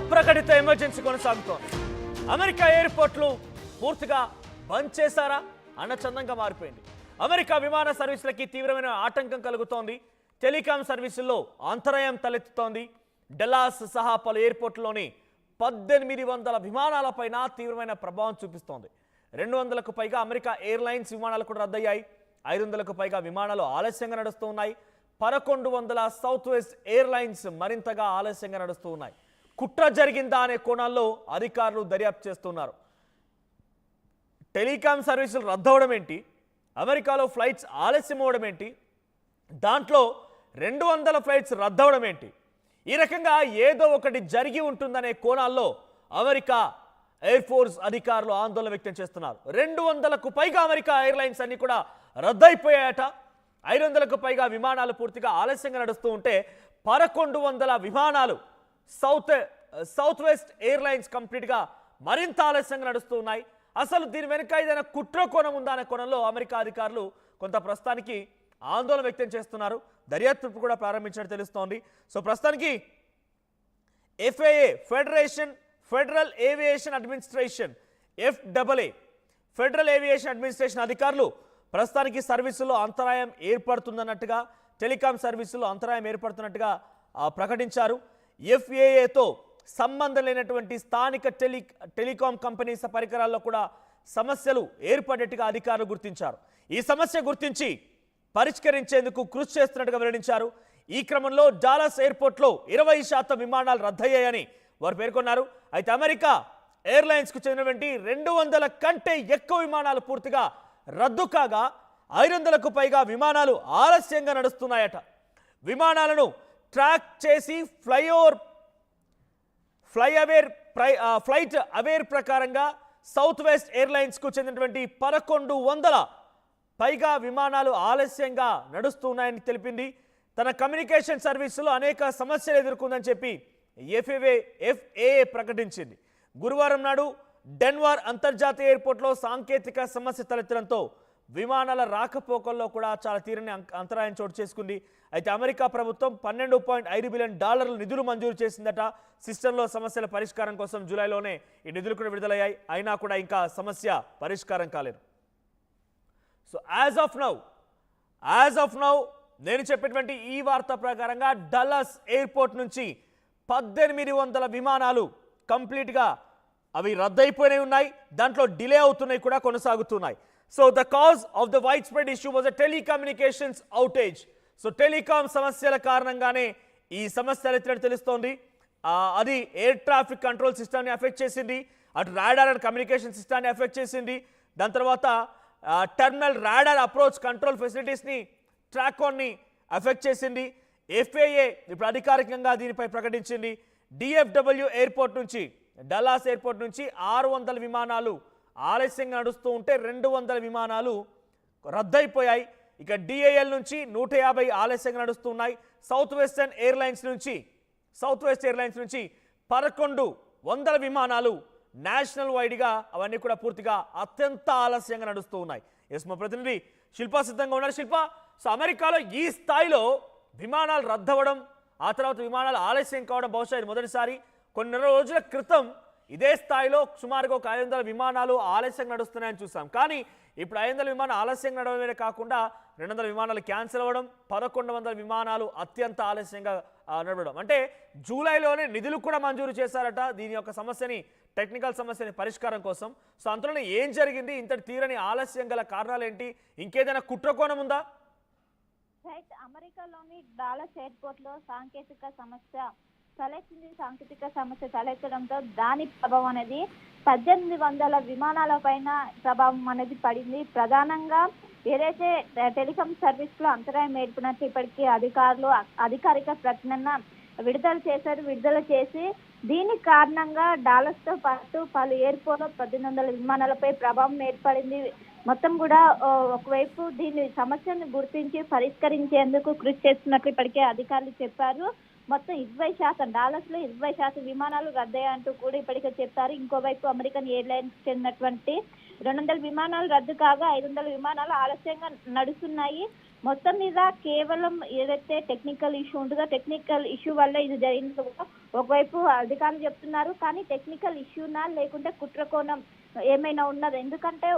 అప్రకటిత emergency కొనసాగుతోంది. America ఎయిర్పోర్ట్లు పూర్తిగా బంద్ చేశారా అన్న చందంగా మారిపోయింది. అమెరికా విమాన సర్వీసులకి తీవ్రమైన ఆటంకం కలుగుతోంది. టెలికాం సర్వీసుల్లో అంతరాయం తలెత్తుతోంది. డల్లాస్ సహా పలు ఎయిర్పోర్ట్లలోని 1800 విమానాలపైన తీవ్రమైన ప్రభావం చూపిస్తోంది. 200కు పైగా అమెరికా ఎయిర్లైన్స్ విమానాలు కూడా రద్దయ్యాయి. 500కు పైగా విమానాలు ఆలస్యంగా నడుస్తూ ఉన్నాయి. 1100 సౌత్ వెస్ట్ ఎయిర్లైన్స్ మరింతగా ఆలస్యంగా నడుస్తూ ఉన్నాయి. కుట్ర జరిగిందా అనే కోణాల్లో అధికారులు దర్యాప్తు చేస్తున్నారు. టెలికాం సర్వీసులు రద్దవడం ఏంటి, అమెరికాలో ఫ్లైట్స్ ఆలస్యం అవ్వడం ఏంటి, దాంట్లో 200 ఫ్లైట్స్ రద్దవడం ఏంటి, ఈ రకంగా ఏదో ఒకటి జరిగి ఉంటుందనే కోణాల్లో అమెరికా ఎయిర్ ఫోర్స్ అధికారులు ఆందోళన వ్యక్తం చేస్తున్నారు. 200కు పైగా అమెరికా ఎయిర్లైన్స్ అన్ని కూడా రద్దయిపోయాయట. 500కు పైగా విమానాలు పూర్తిగా ఆలస్యంగా నడుస్తూ ఉంటే 1100 విమానాలు సౌత్ వెస్ట్ ఎయిర్లైన్స్ కంప్లీట్గా మరింత ఆలస్యంగా నడుస్తూ ఉన్నాయి. అసలు దీని వెనుక ఏదైనా కుట్ర కోణం ఉందా అనే కోణంలో అమెరికా అధికారులు కొంత ప్రస్తుతానికి ఆందోళన వ్యక్తం చేస్తున్నారు. దర్యాప్తు కూడా ప్రారంభించినట్టు తెలుస్తోంది. సో ప్రస్తుతానికి FAA federal aviation administration FAA federal aviation administration అధికారులు ప్రస్తుతానికి సర్వీసుల్లో అంతరాయం ఏర్పడుతుందన్నట్టుగా, టెలికాం సర్వీసుల్లో అంతరాయం ఏర్పడుతున్నట్టుగా ప్రకటించారు. FAAతో సంబంధం లేనటువంటి స్థానిక టెలికాం కంపెనీస్ పరికరాల్లో కూడా సమస్యలు ఏర్పడేట్టుగా అధికారులు గుర్తించారు. ఈ సమస్య గుర్తించి పరిష్కరించేందుకు కృషి చేస్తున్నట్టుగా వెల్లడించారు. ఈ క్రమంలో డాలస్ ఎయిర్పోర్ట్లో 20% విమానాలు రద్దయ్యాయని వారు పేర్కొన్నారు. అయితే అమెరికా ఎయిర్లైన్స్కు చెందినటువంటి 200 కంటే ఎక్కువ విమానాలు పూర్తిగా రద్దు కాగా 500కు పైగా విమానాలు ఆలస్యంగా నడుస్తున్నాయట. విమానాలను ట్రాక్ చేసి ఫ్లైట్ అవేర్ ప్రకారంగా సౌత్ వెస్ట్ ఎయిర్లైన్స్కు చెందినటువంటి 1100 పైగా విమానాలు ఆలస్యంగా నడుస్తున్నాయని తెలిపింది. తన కమ్యూనికేషన్ సర్వీసులో అనేక సమస్యలు ఎదుర్కొందని చెప్పి FAA ప్రకటించింది. గురువారం నాడు డెన్వర్ అంతర్జాతీయ ఎయిర్పోర్ట్లో సాంకేతిక సమస్య తలెత్తడంతో విమానాల రాకపోకల్లో కూడా చాలా తీరని అంతరాయం చోటు చేసుకుంది. అయితే అమెరికా ప్రభుత్వం $12.5 బిలియన్ నిధులు మంజూరు చేసిందట. సిస్టంలో సమస్యల పరిష్కారం కోసం జూలైలోనే ఈ నిధులు కూడా విడుదలయ్యాయి. అయినా కూడా ఇంకా సమస్య పరిష్కారం కాలేదు. సో యాజ్ ఆఫ్ నౌ నేను చెప్పేటువంటి ఈ వార్త ప్రకారంగా డల్లాస్ ఎయిర్పోర్ట్ నుంచి 1800 విమానాలు కంప్లీట్గా అవి రద్దయిపోయినాయి ఉన్నాయి. దాంట్లో డిలే అవుతున్నాయి కూడా కొనసాగుతున్నాయి. So the cause of the widespread issue was a telecommunications outage. So telecom సమస్యల కారణంగానే ఈ సమస్య తలెత్తినట్టు తెలుస్తోంది. అది ఎయిర్ ట్రాఫిక్ కంట్రోల్ సిస్టమ్ని ఎఫెక్ట్ చేసింది, అటు రాడార్ అండ్ కమ్యూనికేషన్ సిస్టమ్ని ఎఫెక్ట్ చేసింది. దాని తర్వాత టెర్మినల్ రాడార్ అప్రోచ్ కంట్రోల్ ఫెసిలిటీస్ని ట్రాక్ని ఎఫెక్ట్ చేసింది. FAA ఇప్పుడు అధికారికంగా దీనిపై ప్రకటించింది. DFW ఎయిర్పోర్ట్ నుంచి, డల్లాస్ ఎయిర్పోర్ట్ నుంచి 600 విమానాలు ఆలస్యంగా నడుస్తూ ఉంటే 200 విమానాలు రద్దయిపోయాయి. ఇక DAL నుంచి 150 ఆలస్యంగా నడుస్తున్నాయి. సౌత్ వెస్ట్ ఎయిర్లైన్స్ నుంచి 1100 విమానాలు నేషనల్ వైడ్గా అవన్నీ కూడా పూర్తిగా అత్యంత ఆలస్యంగా నడుస్తూ ఉన్నాయి. ఎస్, మా ప్రతినిధి శిల్పా సిద్ధంగా ఉన్నారు. శిల్ప, సో అమెరికాలో ఈ స్థాయిలో విమానాలు రద్దవడం, ఆ తర్వాత విమానాలు ఆలస్యం కావడం బహుశా ఇది మొదటిసారి. కొన్ని రోజుల క్రితం ఇదే స్థాయిలో సుమారుగా ఒక 500 విమానాలు ఆలస్యంగా నడుస్తున్నాయని చూసాం. కానీ ఇప్పుడు 500 విమానాలు ఆలస్యంగా నడవడమే కాకుండా 200 విమానాలు క్యాన్సిల్ అవ్వడం, 1100 విమానాలు అత్యంత ఆలస్యంగా నడవడం. అంటే జూలైలోనే నిధులు కూడా మంజూరు చేశారట దీని యొక్క సమస్యని, టెక్నికల్ సమస్యని పరిష్కారం కోసం. సో అంతలోనే ఏం జరిగింది, ఇంతటి తీరని ఆలస్యం గల కారణాలు ఏంటి, ఇంకేదైనా కుట్రకోణం ఉందా? అమెరికాలోని డాలస్ ఎయిర్పోర్ట్ లో సాంకేతిక సమస్య తలెత్తడంతో దాని ప్రభావం అనేది 1800 విమానాల పైన ప్రభావం అనేది పడింది. ప్రధానంగా ఏదైతే టెలికాం సర్వీస్ లో అంతరాయం ఏర్పడినట్టు ఇప్పటికీ అధికారులు అధికారిక ప్రకటన విడుదల చేసి దీని కారణంగా డాలస్ తో పాటు పలు ఎయిర్పోర్ట్ లో 1800 విమానాలపై ప్రభావం ఏర్పడింది. మొత్తం కూడా ఒకవైపు దీని సమస్యను గుర్తించి పరిష్కరించేందుకు కృషి చేస్తున్నట్లు ఇప్పటికే అధికారులు చెప్పారు. మొత్తం 20% డాలస్ లో 20% విమానాలు రద్దయ్యంటూ కూడా ఇప్పటికే చెప్పారు. ఇంకోవైపు అమెరికన్ ఎయిర్లైన్స్ చెందినటువంటి 200 విమానాలు రద్దు కాగా 500 విమానాలు ఆలస్యంగా నడుస్తున్నాయి. మొత్తం మీద కేవలం ఏదైతే టెక్నికల్ ఇష్యూ ఉంటుందో టెక్నికల్ ఇష్యూ వల్ల ఇది జరిగింది. ఒకవైపు అధికారులు చెప్తున్నారు, కానీ టెక్నికల్ ఇష్యూనా లేకుంటే కుట్ర కోణం ఏమైనా ఉన్నది? ఎందుకంటే